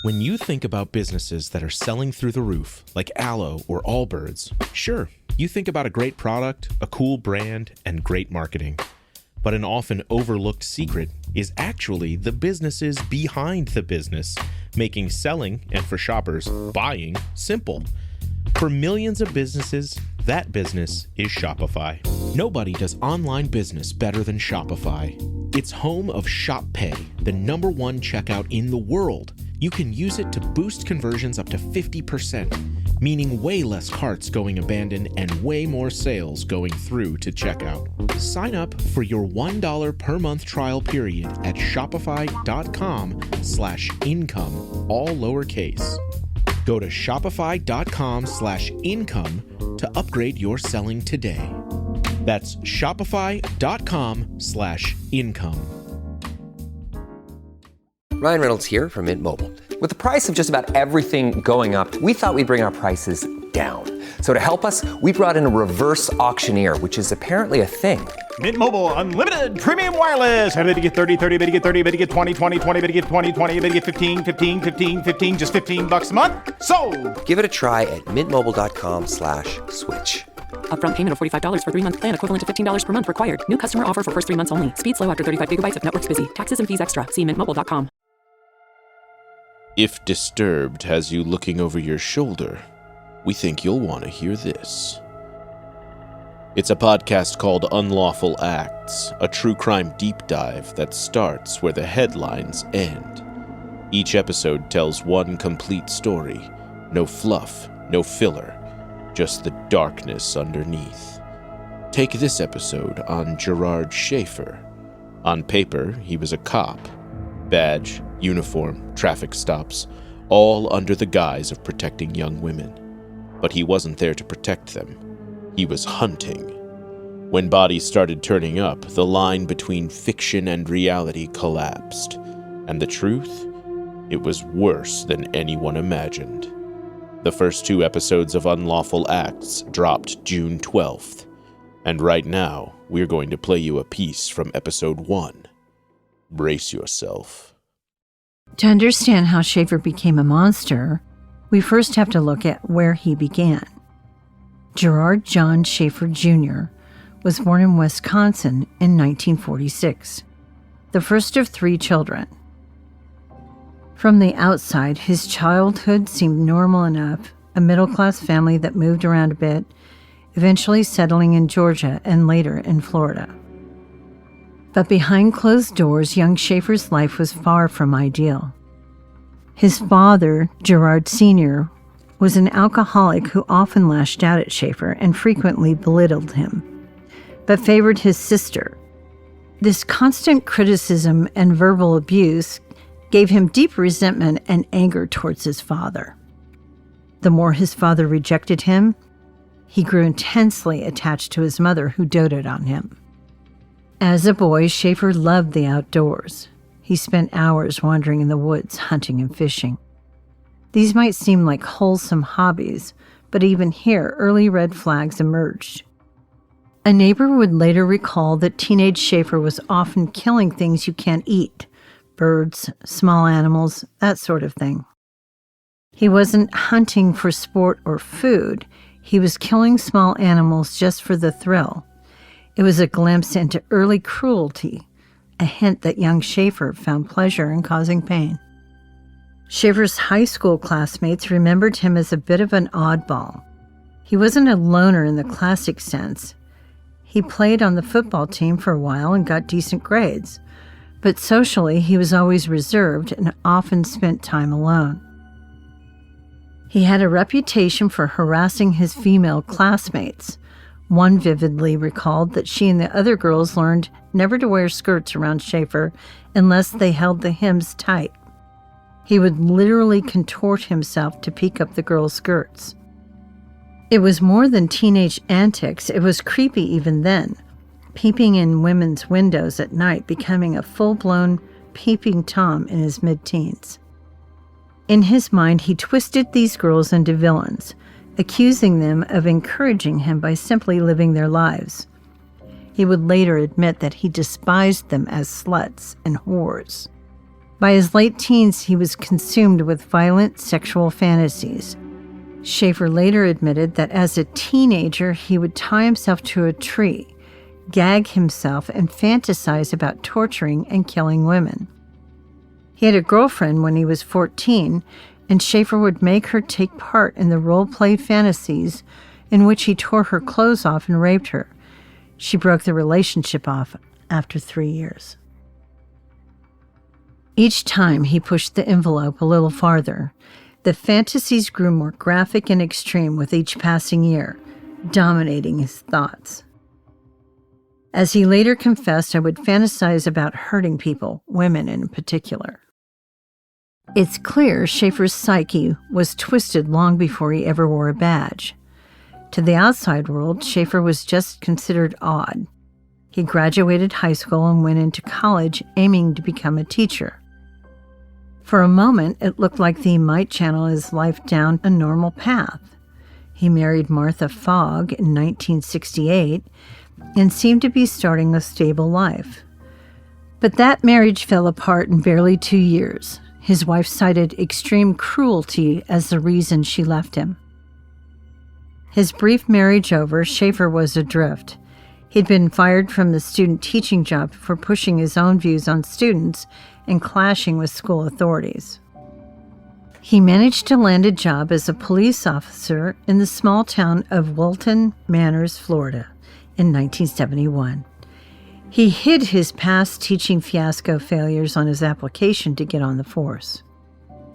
When you think about businesses that are selling through the roof, like Aloe or Allbirds, sure, you think about a great product, a cool brand, and great marketing. But an often overlooked secret is actually the businesses behind the business, making selling, and for shoppers, buying, simple. For millions of businesses, that business is Shopify. Nobody does online business better than Shopify. It's home of Shop Pay, the #1 checkout in the world. You can use it to boost conversions up to 50%, meaning way less carts going abandoned and way more sales going through to checkout. Sign up for your $1 per month trial period at shopify.com/income, all lowercase. Go to shopify.com/income to upgrade your selling today. That's shopify.com/income. Ryan Reynolds here from Mint Mobile. With the price of just about everything going up, we thought we'd bring our prices down. So to help us, we brought in a reverse auctioneer, which is apparently a thing. Mint Mobile Unlimited Premium Wireless. How to get 30, 30, bit to get 30, bit to get 20, 20, 20, bit to get 20, 20, bit to get 15, 15, 15, 15, just $15 a month? Sold! Give it a try at mintmobile.com/switch. Upfront payment of $45 for 3-month plan, equivalent to $15 per month required. New customer offer for first 3 months only. Speed slow after 35 gigabytes if network's busy. Taxes and fees extra. See mintmobile.com. If Disturbed has you looking over your shoulder, we think you'll want to hear this. It's a podcast called Unlawful Acts, a true crime deep dive that starts where the headlines end. Each episode tells one complete story, no fluff, no filler, just the darkness underneath. Take this episode on Gerard Schaefer. On paper, he was a cop. Badge, uniform, traffic stops, all under the guise of protecting young women. But he wasn't there to protect them. He was hunting. When bodies started turning up, the line between fiction and reality collapsed. And the truth? It was worse than anyone imagined. The first 2 episodes of Unlawful Acts dropped June 12th. And right now, we're going to play you a piece from episode 1. Brace yourself. To understand how Schaefer became a monster, we first have to look at where he began. Gerard John Schaefer Jr. was born in Wisconsin in 1946, the first of 3 children. From the outside, his childhood seemed normal enough, a middle-class family that moved around a bit, eventually settling in Georgia and later in Florida. But behind closed doors, young Schaefer's life was far from ideal. His father, Gerard Sr., was an alcoholic who often lashed out at Schaefer and frequently belittled him, but favored his sister. This constant criticism and verbal abuse gave him deep resentment and anger towards his father. The more his father rejected him, he grew intensely attached to his mother, who doted on him. As a boy, Schaefer loved the outdoors. He spent hours wandering in the woods, hunting and fishing. These might seem like wholesome hobbies, but even here, early red flags emerged. A neighbor would later recall that teenage Schaefer was often killing things you can't eat, birds, small animals, that sort of thing. He wasn't hunting for sport or food. He was killing small animals just for the thrill. It was a glimpse into early cruelty, a hint that young Schaefer found pleasure in causing pain. Schaefer's high school classmates remembered him as a bit of an oddball. He wasn't a loner in the classic sense. He played on the football team for a while and got decent grades, but socially he was always reserved and often spent time alone. He had a reputation for harassing his female classmates. One vividly recalled that she and the other girls learned never to wear skirts around Schaefer unless they held the hems tight. He would literally contort himself to peek up the girls' skirts. It was more than teenage antics. It was creepy even then, peeping in women's windows at night, becoming a full-blown peeping Tom in his mid-teens. In his mind, he twisted these girls into villains, accusing them of encouraging him by simply living their lives. He would later admit that he despised them as sluts and whores. By his late teens, he was consumed with violent sexual fantasies. Schaefer later admitted that as a teenager, he would tie himself to a tree, gag himself, and fantasize about torturing and killing women. He had a girlfriend when he was 14, and Schaefer would make her take part in the role-play fantasies in which he tore her clothes off and raped her. She broke the relationship off after 3 years. Each time he pushed the envelope a little farther, the fantasies grew more graphic and extreme with each passing year, dominating his thoughts. As he later confessed, I would fantasize about hurting people, women in particular. It's clear Schaefer's psyche was twisted long before he ever wore a badge. To the outside world, Schaefer was just considered odd. He graduated high school and went into college aiming to become a teacher. For a moment, it looked like he might channel his life down a normal path. He married Martha Fogg in 1968 and seemed to be starting a stable life. But that marriage fell apart in barely 2 years. His wife cited extreme cruelty as the reason she left him. His brief marriage over, Schaefer was adrift. He'd been fired from the student teaching job for pushing his own views on students and clashing with school authorities. He managed to land a job as a police officer in the small town of Wilton Manors, Florida, in 1971. He hid his past teaching fiasco failures on his application to get on the force.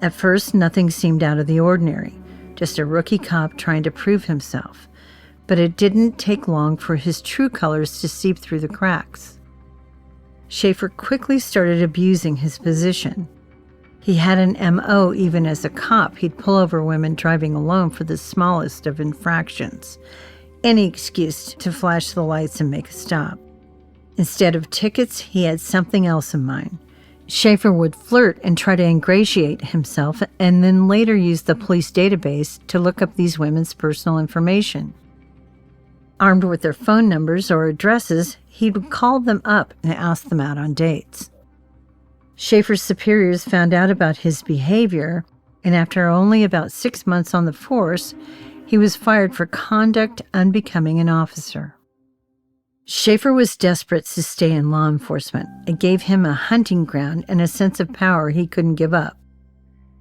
At first, nothing seemed out of the ordinary, just a rookie cop trying to prove himself. But it didn't take long for his true colors to seep through the cracks. Schaefer quickly started abusing his position. He had an MO even as a cop. He'd pull over women driving alone for the smallest of infractions, any excuse to flash the lights and make a stop. Instead of tickets, he had something else in mind. Schaefer would flirt and try to ingratiate himself, and then later use the police database to look up these women's personal information. Armed with their phone numbers or addresses, he would call them up and ask them out on dates. Schaefer's superiors found out about his behavior, and after only about 6 months on the force, he was fired for conduct unbecoming an officer. Schaefer was desperate to stay in law enforcement. It gave him a hunting ground and a sense of power he couldn't give up.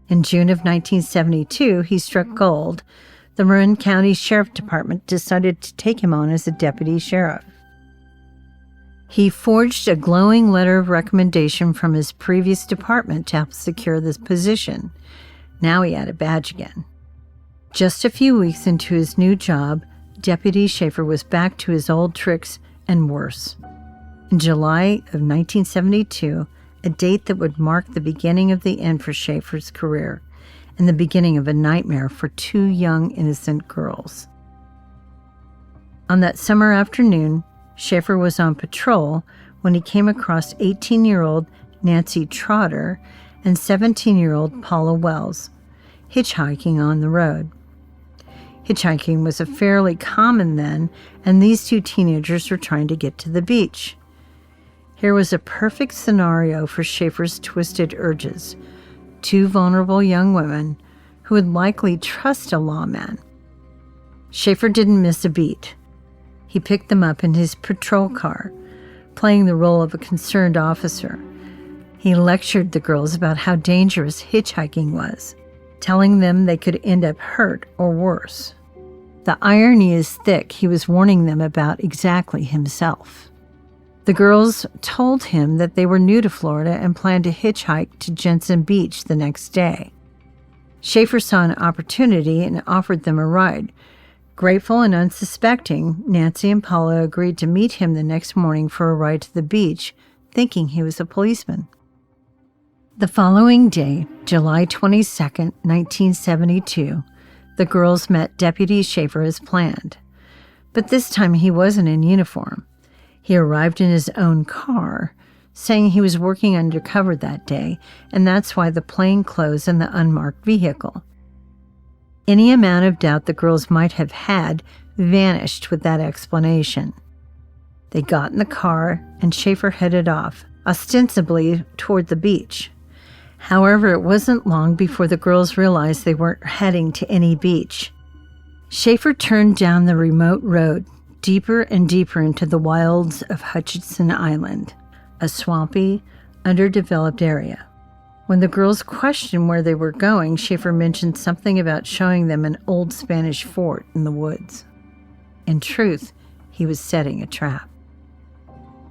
In June of 1972, he struck gold. The Marin County Sheriff Department decided to take him on as a deputy sheriff. He forged a glowing letter of recommendation from his previous department to help secure this position. Now he had a badge again. Just a few weeks into his new job, Deputy Schaefer was back to his old tricks and worse. In July of 1972, a date that would mark the beginning of the end for Schaefer's career, and the beginning of a nightmare for 2 young, innocent girls. On that summer afternoon, Schaefer was on patrol when he came across 18-year-old Nancy Trotter and 17-year-old Paula Wells hitchhiking on the road. Hitchhiking was fairly common then, and these 2 teenagers were trying to get to the beach. Here was a perfect scenario for Schaefer's twisted urges. 2 vulnerable young women who would likely trust a lawman. Schaefer didn't miss a beat. He picked them up in his patrol car, playing the role of a concerned officer. He lectured the girls about how dangerous hitchhiking was, telling them they could end up hurt or worse. The irony is thick. He was warning them about exactly himself. The girls told him that they were new to Florida and planned to hitchhike to Jensen Beach the next day. Schaefer saw an opportunity and offered them a ride. Grateful and unsuspecting, Nancy and Paula agreed to meet him the next morning for a ride to the beach, thinking he was a policeman. The following day, July 22, 1972, the girls met Deputy Schaefer as planned. But this time he wasn't in uniform. He arrived in his own car, saying he was working undercover that day, and that's why the plain clothes and the unmarked vehicle. Any amount of doubt the girls might have had vanished with that explanation. They got in the car, and Schaefer headed off, ostensibly toward the beach. However, it wasn't long before the girls realized they weren't heading to any beach. Schaefer turned down the remote road, deeper and deeper into the wilds of Hutchinson Island, a swampy, underdeveloped area. When the girls questioned where they were going, Schaefer mentioned something about showing them an old Spanish fort in the woods. In truth, he was setting a trap.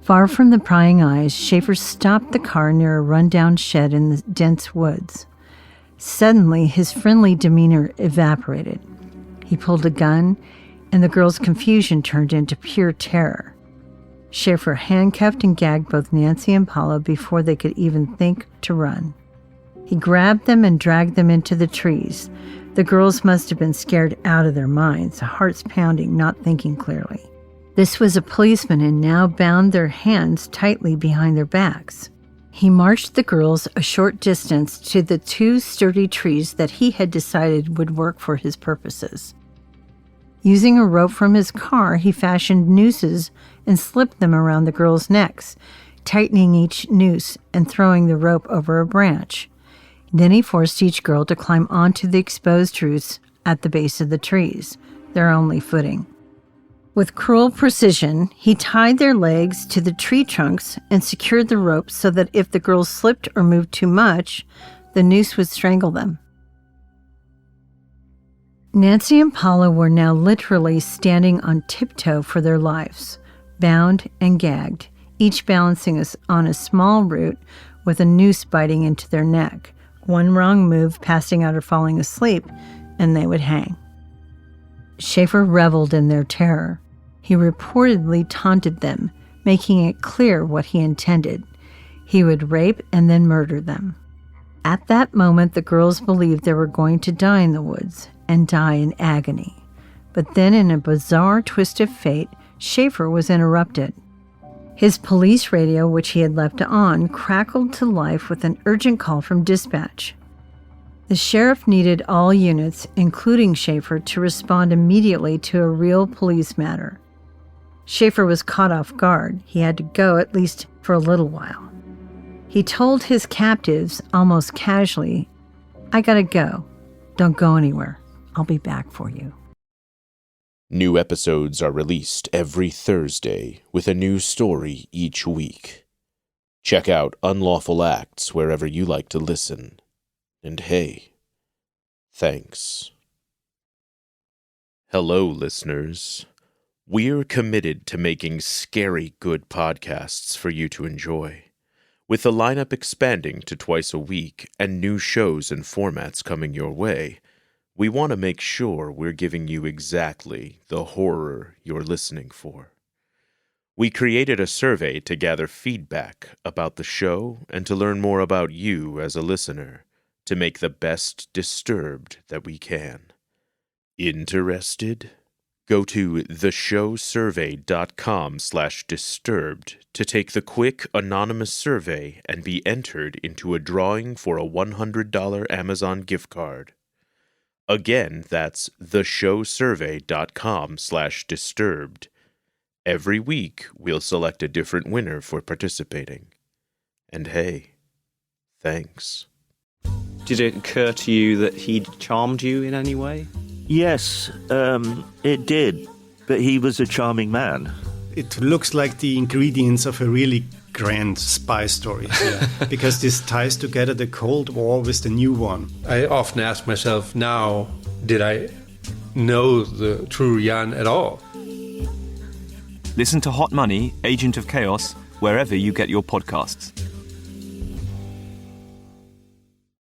Far from the prying eyes, Schaefer stopped the car near a rundown shed in the dense woods. Suddenly, his friendly demeanor evaporated. He pulled a gun, and the girls' confusion turned into pure terror. Schaefer handcuffed and gagged both Nancy and Paula before they could even think to run. He grabbed them and dragged them into the trees. The girls must have been scared out of their minds, hearts pounding, not thinking clearly. This was a policeman and now bound their hands tightly behind their backs. He marched the girls a short distance to the 2 sturdy trees that he had decided would work for his purposes. Using a rope from his car, he fashioned nooses and slipped them around the girls' necks, tightening each noose and throwing the rope over a branch. Then he forced each girl to climb onto the exposed roots at the base of the trees, their only footing. With cruel precision, he tied their legs to the tree trunks and secured the rope so that if the girls slipped or moved too much, the noose would strangle them. Nancy and Paula were now literally standing on tiptoe for their lives, bound and gagged, each balancing us on a small root with a noose biting into their neck. One wrong move, passing out or falling asleep, and they would hang. Schaefer reveled in their terror. He reportedly taunted them, making it clear what he intended. He would rape and then murder them. At that moment, the girls believed they were going to die in the woods and die in agony. But then, in a bizarre twist of fate, Schaefer was interrupted. His police radio, which he had left on, crackled to life with an urgent call from dispatch. The sheriff needed all units, including Schaefer, to respond immediately to a real police matter. Schaefer was caught off guard. He had to go, at least for a little while. He told his captives, almost casually, "I gotta go. Don't go anywhere. I'll be back for you." New episodes are released every Thursday with a new story each week. Check out Unlawful Acts wherever you like to listen. And hey, thanks. Hello, listeners. We're committed to making scary good podcasts for you to enjoy. With the lineup expanding to twice a week and new shows and formats coming your way, we want to make sure we're giving you exactly the horror you're listening for. We created a survey to gather feedback about the show and to learn more about you as a listener, to make the best Disturbed that we can. Interested? Go to theshowsurvey.com/disturbed to take the quick, anonymous survey and be entered into a drawing for a $100 Amazon gift card. Again, that's theshowsurvey.com/disturbed. Every week, we'll select a different winner for participating. And hey, thanks. Did it occur to you that he'd charmed you in any way? Yes, it did. But he was a charming man. It looks like the ingredients of a really grand spy story here, because this ties together the Cold War with the new one. I often ask myself now, did I know the true Jan at all? Listen to Hot Money, Agent of Chaos, wherever you get your podcasts.